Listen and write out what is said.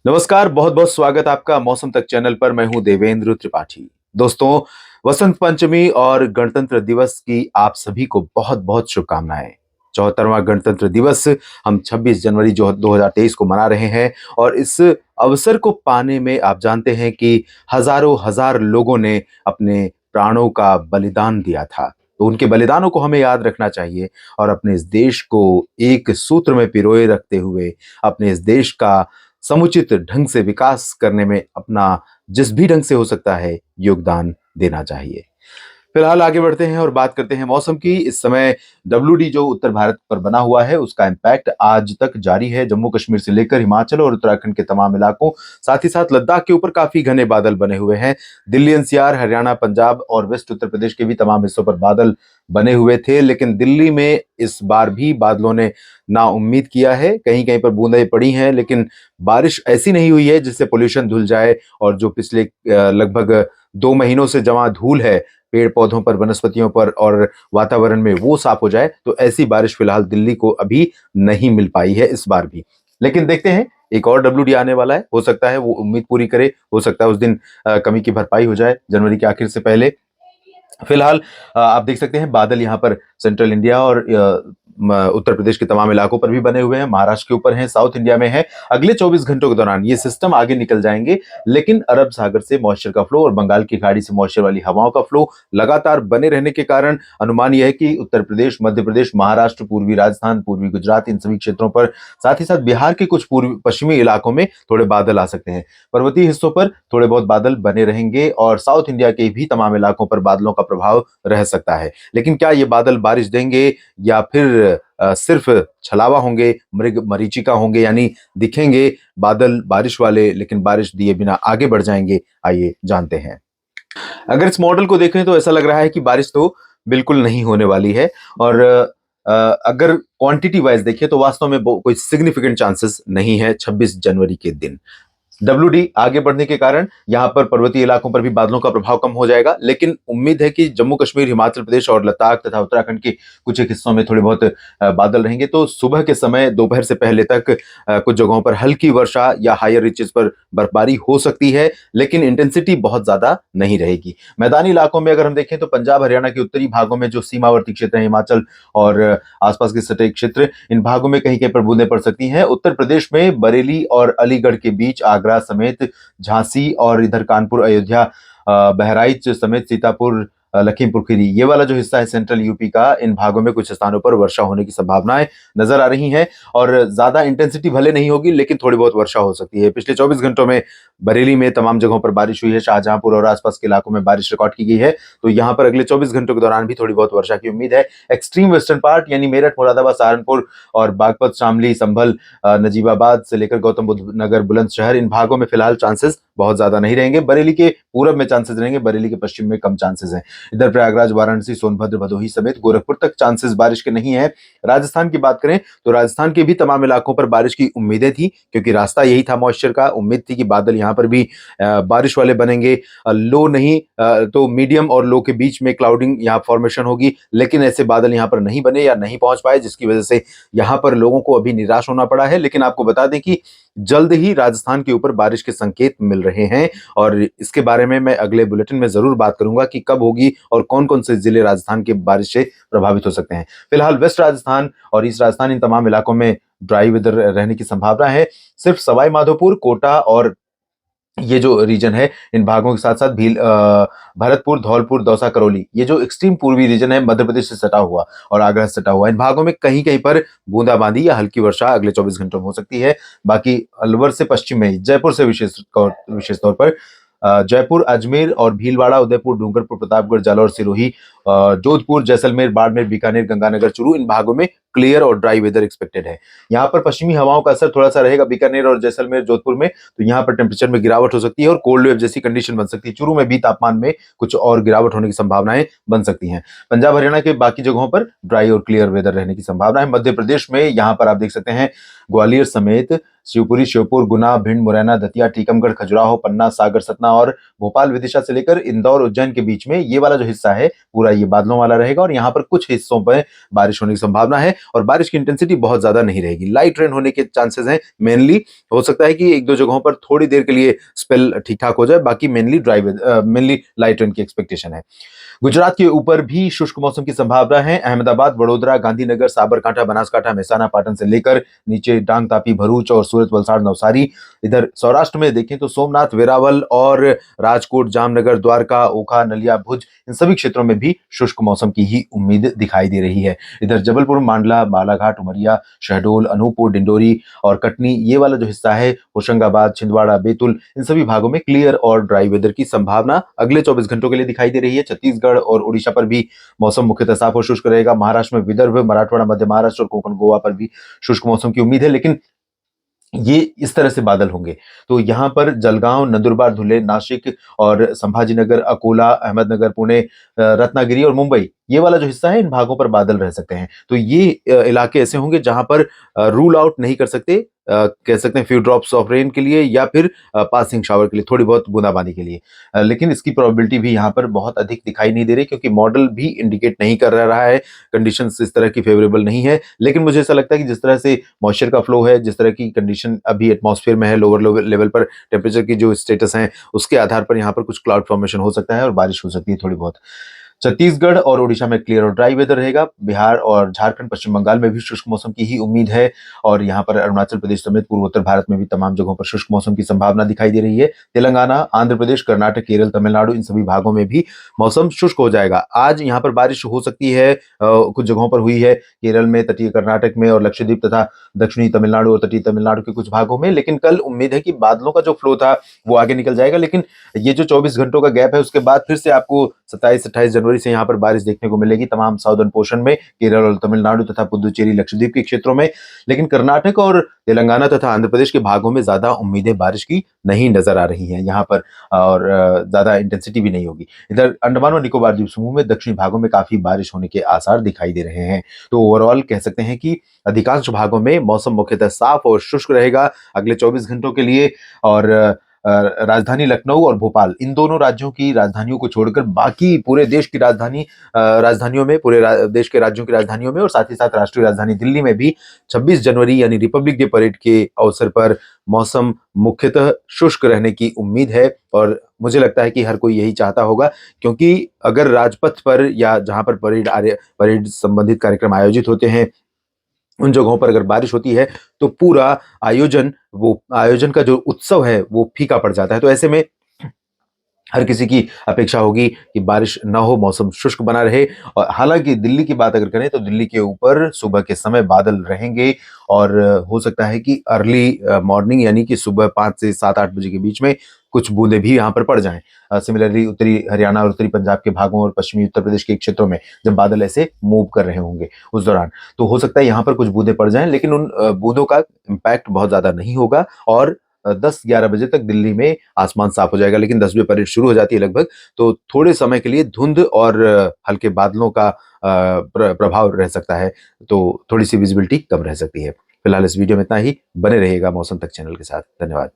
नमस्कार, बहुत बहुत स्वागत आपका मौसम तक चैनल पर। मैं हूं देवेंद्र त्रिपाठी। दोस्तों, वसंत पंचमी और गणतंत्र दिवस की आप सभी को बहुत बहुत शुभकामनाएं। 74वां गणतंत्र दिवस हम 26 जनवरी जो 2023 को मना रहे हैं और इस अवसर को पाने में आप जानते हैं कि हजारों हजार लोगों ने अपने प्राणों का बलिदान दिया था। तो उनके बलिदानों को हमें याद रखना चाहिए और अपने इस देश को एक सूत्र में पिरोए रखते हुए अपने इस देश का समुचित ढंग से विकास करने में अपना जिस भी ढंग से हो सकता है योगदान देना चाहिए। फिलहाल आगे बढ़ते हैं और बात करते हैं मौसम की। इस समय डब्ल्यूडी जो उत्तर भारत पर बना हुआ है उसका इम्पैक्ट आज तक जारी है। जम्मू कश्मीर से लेकर हिमाचल और उत्तराखंड के तमाम इलाकों, साथ ही साथ लद्दाख के ऊपर काफी घने बादल बने हुए हैं। दिल्ली एनसीआर, हरियाणा, पंजाब और वेस्ट उत्तर प्रदेश के भी तमाम हिस्सों पर बादल बने हुए थे, लेकिन दिल्ली में इस बार भी बादलों ने ना उम्मीद किया है। कहीं कहीं पर बूंदें पड़ी हैं, लेकिन बारिश ऐसी नहीं हुई है जिससे पोल्यूशन धुल जाए और जो पिछले लगभग 2 महीनों से जमा धूल है पेड़ पौधों पर, वनस्पतियों पर और वातावरण में, वो साफ हो जाए। तो ऐसी बारिश फिलहाल दिल्ली को अभी नहीं मिल पाई है इस बार भी। लेकिन देखते हैं, एक और डब्ल्यूडी आने वाला है, हो सकता है वो उम्मीद पूरी करे, हो सकता है उस दिन कमी की भरपाई हो जाए जनवरी के आखिर से पहले। फिलहाल आप देख सकते हैं बादल यहाँ पर सेंट्रल इंडिया और उत्तर प्रदेश के तमाम इलाकों पर भी बने हुए हैं, महाराष्ट्र के ऊपर हैं, साउथ इंडिया में है। अगले 24 घंटों के दौरान ये सिस्टम आगे निकल जाएंगे, लेकिन अरब सागर से मॉइस्चर का फ्लो और बंगाल की खाड़ी से मॉइस्चर वाली हवाओं का फ्लो लगातार बने रहने के कारण अनुमान यह है कि उत्तर प्रदेश, मध्य प्रदेश, महाराष्ट्र, पूर्वी राजस्थान, पूर्वी गुजरात, इन सभी क्षेत्रों पर, साथ ही साथ बिहार के कुछ पूर्वी पश्चिमी इलाकों में थोड़े बादल आ सकते हैं। पर्वतीय हिस्सों पर थोड़े बहुत बादल बने रहेंगे और साउथ इंडिया के भी तमाम इलाकों पर बादलों का प्रभाव रह सकता है। लेकिन क्या ये बादल बारिश देंगे या फिर सिर्फ छलावा होंगे, मृग मरीचिका होंगे, यानी दिखेंगे बादल बारिश वाले लेकिन बारिश दिए बिना आगे बढ़ जाएंगे? आइए जानते हैं। अगर इस मॉडल को देखें तो ऐसा लग रहा है कि बारिश तो बिल्कुल नहीं होने वाली है और अगर क्वांटिटी वाइज देखें तो वास्तव में कोई सिग्निफिकेंट चांसेस नहीं है 26 जनवरी के दिन। डब्ल्यूडी आगे बढ़ने के कारण यहां पर पर्वतीय इलाकों पर भी बादलों का प्रभाव कम हो जाएगा, लेकिन उम्मीद है कि जम्मू कश्मीर, हिमाचल प्रदेश और लद्दाख तथा उत्तराखंड के कुछ एक हिस्सों में थोड़े बहुत बादल रहेंगे। तो सुबह के समय, दोपहर से पहले तक कुछ जगहों पर हल्की वर्षा या हायर रीचेस पर बर्फबारी हो सकती है, लेकिन इंटेंसिटी बहुत ज्यादा नहीं रहेगी। मैदानी इलाकों में अगर हम देखें तो पंजाब, हरियाणा के उत्तरी भागों में जो सीमावर्ती क्षेत्र है, हिमाचल और आसपास के सटे क्षेत्र, इन भागों में कहीं कहीं पर बूंदें पड़ सकती हैं। उत्तर प्रदेश में बरेली और अलीगढ़ के बीच, आगरा समेत झांसी और इधर कानपुर, अयोध्या, बहराइच समेत सीतापुर, लखीमपुर खीरी, ये वाला जो हिस्सा है सेंट्रल यूपी का, इन भागों में कुछ स्थानों पर वर्षा होने की संभावनाएं नजर आ रही हैं और ज्यादा इंटेंसिटी भले नहीं होगी लेकिन थोड़ी बहुत वर्षा हो सकती है। पिछले 24 घंटों में बरेली में तमाम जगहों पर बारिश हुई है, शाहजहांपुर और आसपास के इलाकों में बारिश रिकॉर्ड की गई है। तो यहां पर अगले 24 घंटों के दौरान भी थोड़ी बहुत वर्षा की उम्मीद है। एक्सट्रीम वेस्टर्न पार्ट यानी मेरठ, मुरादाबाद, सहारनपुर और बागपत, शामली, संभल, नजीबाबाद से लेकर गौतम बुद्ध नगर, बुलंदशहर, इन भागों में फिलहाल चांसेस बहुत ज्यादा नहीं रहेंगे। बरेली के पूरब में चांसेस रहेंगे, बरेली के पश्चिम में कम चांसेस हैं। इधर प्रयागराज, वाराणसी, सोनभद्र, भदोही समेत गोरखपुर तक चांसेस बारिश के नहीं है। राजस्थान की बात करें तो राजस्थान के भी तमाम इलाकों पर बारिश की उम्मीदें थी, क्योंकि रास्ता यही था मॉइस्चर का। उम्मीद थी कि बादल यहां पर भी बारिश वाले बनेंगे। लो नहीं तो मीडियम और लो के बीच में क्लाउडिंग यहाँ फॉर्मेशन होगी, लेकिन ऐसे बादल यहाँ पर नहीं बने या नहीं पहुंच पाए, जिसकी वजह से यहाँ पर लोगों को अभी निराश होना पड़ा है। लेकिन आपको बता दें कि जल्द ही राजस्थान के ऊपर बारिश के संकेत मिल रहे हैं और इसके बारे में मैं अगले बुलेटिन में जरूर बात करूंगा कि कब होगी और कौन कौन से जिले राजस्थान के बारिश से प्रभावित हो सकते हैं। फिलहाल वेस्ट राजस्थान और ईस्ट राजस्थान, इन तमाम इलाकों में ड्राई वेदर रहने की संभावना है। सिर्फ सवाई माधोपुर, कोटा और ये जो रीजन है, इन भागों के साथ साथ भरतपुर, धौलपुर, दौसा, करौली, ये जो एक्सट्रीम पूर्वी रीजन है मध्य प्रदेश से सटा हुआ और आगरा से सटा हुआ, इन भागों में कहीं कहीं पर बूंदाबांदी या हल्की वर्षा अगले 24 घंटों में हो सकती है। बाकी अलवर से पश्चिम में, जयपुर से विशेष तौर पर जयपुर, अजमेर और भीलवाड़ा, उदयपुर, डूंगरपुर, प्रतापगढ़, जालौर, सिरोही, जोधपुर, जैसलमेर, बाड़मेर, बीकानेर, गंगानगर, चूरू, इन भागों में क्लियर और ड्राई वेदर एक्सपेक्टेड है। यहाँ पर पश्चिमी हवाओं का असर थोड़ा सा रहेगा बीकानेर और जैसलमेर, जोधपुर में, तो यहाँ पर टेम्परेचर में गिरावट हो सकती है और कोल्ड वेव जैसी कंडीशन बन सकती है। चूरू में भी तापमान में कुछ और गिरावट होने की संभावनाएं बन सकती हैं। पंजाब, हरियाणा के बाकी जगहों पर ड्राई और क्लियर वेदर रहने की संभावना है। मध्य प्रदेश में यहाँ पर आप देख सकते हैं ग्वालियर समेत शिवपुरी, श्योपुर, गुना, भिंड, मुरैना, दतिया, टीकमगढ़, खजुराहो, पन्ना, सागर, सतना और भोपाल, विदिशा से लेकर इंदौर, उज्जैन के बीच में ये वाला जो हिस्सा है पूरा ये बादलों वाला रहेगा और यहाँ पर कुछ हिस्सों पर बारिश होने की संभावना है और बारिश की इंटेंसिटी बहुत ज्यादा नहीं रहेगी। लाइट रेन होने के चांसेस हैं मेनली। हो सकता है कि एक दो जगहों पर थोड़ी देर के लिए स्पेल ठीक ठाक हो जाए, बाकी मेनली लाइट रेन की एक्सपेक्टेशन है। गुजरात के ऊपर भी शुष्क मौसम की संभावना है। अहमदाबाद, वडोदरा, गांधीनगर, साबरकांठा, बनासकांठा, मेहसाना, पाटन से लेकर नीचे डांग, तापी, भरूच और सूरत, वलसाड़, नवसारी। इधर सौराष्ट्र में देखें तो सोमनाथ, वेरावल और राजकोट, जामनगर, द्वारका, ओखा, नलिया, भुज, इन सभी क्षेत्रों में भी शुष्क मौसम की ही उम्मीद दिखाई दे रही है। इधर जबलपुर, मांडला, बालाघाट, उमरिया, शहडोल, अनूपपुर, डिंडोरी और कटनी, ये वाला जो हिस्सा है, होशंगाबाद, छिंदवाड़ा, बैतूल, इन सभी भागों में क्लियर और ड्राई वेदर की संभावना अगले 24 घंटों के लिए दिखाई दे रही है। छत्तीसगढ़ और उड़ीसा पर भी मौसम मुख्यतः साफ और शुष्क रहेगा। महाराष्ट्र में विदर्भ, मराठवाड़ा, मध्य महाराष्ट्र और कोंकण, गोवा पर भी शुष्क मौसम की उम्मीद है, लेकिन ये इस तरह से बादल होंगे। तो यहाँ पर जलगांव, नंदुरबार, धुले, नासिक और संभाजीनगर, अकोला, अहमदनगर, पुणे, रत्नागिरी और मुंबई, ये वाला जो हिस्सा है, इन भागों पर बादल रह सकते हैं। तो ये इलाके ऐसे होंगे जहां पर रूल आउट नहीं कर सकते, कह सकते हैं फ्यू ड्रॉप्स ऑफ रेन के लिए या फिर पासिंग शावर के लिए, थोड़ी बहुत बूंदाबांदी के लिए। लेकिन इसकी प्रोबेबिलिटी भी यहाँ पर बहुत अधिक दिखाई नहीं दे रही, क्योंकि मॉडल भी इंडिकेट नहीं कर रहा है, कंडीशंस इस तरह की फेवरेबल नहीं है। लेकिन मुझे ऐसा लगता है कि जिस तरह से मॉइस्चर का फ्लो है, जिस तरह की कंडीशन अभी एटमॉस्फेयर में है, लोअर लेवल पर टेम्परेचर की जो स्टेटस है, उसके आधार पर यहाँ पर कुछ क्लाउड फॉर्मेशन हो सकता है और बारिश हो सकती है थोड़ी बहुत। छत्तीसगढ़ और ओडिशा में क्लियर और ड्राई वेदर रहेगा। बिहार और झारखंड, पश्चिम बंगाल में भी शुष्क मौसम की ही उम्मीद है और यहाँ पर अरुणाचल प्रदेश समेत पूर्वोत्तर भारत में भी तमाम जगहों पर शुष्क मौसम की संभावना दिखाई दे रही है। तेलंगाना, आंध्र प्रदेश, कर्नाटक, केरल, तमिलनाडु, इन सभी भागों में भी मौसम शुष्क हो जाएगा। आज यहाँ पर बारिश हो सकती है, कुछ जगहों पर हुई है, केरल में, तटीय कर्नाटक में और लक्षद्वीप तथा दक्षिणी तमिलनाडु और तटीय तमिलनाडु के कुछ भागों में। लेकिन कल उम्मीद है कि बादलों का जो फ्लो था वो आगे निकल जाएगा, लेकिन ये जो 24 घंटों का गैप है, उसके बाद फिर से आपको 27-28 जनवरी से यहाँ पर बारिश देखने को मिलेगी तमाम साउदर्न पोर्शन में, केरल और तमिलनाडु तथा पुदुचेरी, लक्षद्वीप के क्षेत्रों में। लेकिन कर्नाटक और तेलंगाना तथा आंध्र प्रदेश के भागों में ज्यादा उम्मीदें बारिश की नहीं नजर आ रही हैं यहाँ पर, और ज्यादा इंटेंसिटी भी नहीं होगी। इधर अंडमान और निकोबार द्वीप समूह में दक्षिणी भागों में काफी बारिश होने के आसार दिखाई दे रहे हैं। तो ओवरऑल कह सकते हैं कि अधिकांश भागों में मौसम मुख्यतः साफ और शुष्क रहेगा अगले 24 घंटों के लिए। और राजधानी लखनऊ और भोपाल, इन दोनों राज्यों की राजधानियों को छोड़कर बाकी पूरे देश की राजधानियों में, देश के राज्यों की राजधानियों में और साथ ही साथ राष्ट्रीय राजधानी दिल्ली में भी 26 जनवरी यानी रिपब्लिक डे परेड के अवसर पर मौसम मुख्यतः शुष्क रहने की उम्मीद है। और मुझे लगता है कि हर कोई यही चाहता होगा, क्योंकि अगर राजपथ पर या जहां पर परेड संबंधित कार्यक्रम आयोजित होते हैं, उन जगहों पर अगर बारिश होती है तो पूरा आयोजन का जो उत्सव है वो फीका पड़ जाता है। तो ऐसे में हर किसी की अपेक्षा होगी कि बारिश ना हो, मौसम शुष्क बना रहे। और हालांकि दिल्ली की बात अगर करें तो दिल्ली के ऊपर सुबह के समय बादल रहेंगे और हो सकता है कि अर्ली मॉर्निंग यानी कि सुबह 5 से 7-8 बजे के बीच में कुछ बूंदे भी यहाँ पर पड़ जाएं। सिमिलरली उत्तरी हरियाणा और उत्तरी पंजाब के भागों और पश्चिमी उत्तर प्रदेश के क्षेत्रों में जब बादल ऐसे मूव कर रहे होंगे उस दौरान, तो हो सकता है यहाँ पर कुछ बूंदे पड़ जाएं, लेकिन उन बूंदों का इम्पैक्ट बहुत ज्यादा नहीं होगा और 10-11 बजे तक दिल्ली में आसमान साफ हो जाएगा। लेकिन 10 बजे परेड शुरू हो जाती है लगभग, तो थोड़े समय के लिए धुंध और हल्के बादलों का प्रभाव रह सकता है, तो थोड़ी सी विजिबिलिटी कम रह सकती है। फिलहाल इस वीडियो में इतना ही। बने रहिएगा मौसम तक चैनल के साथ। धन्यवाद।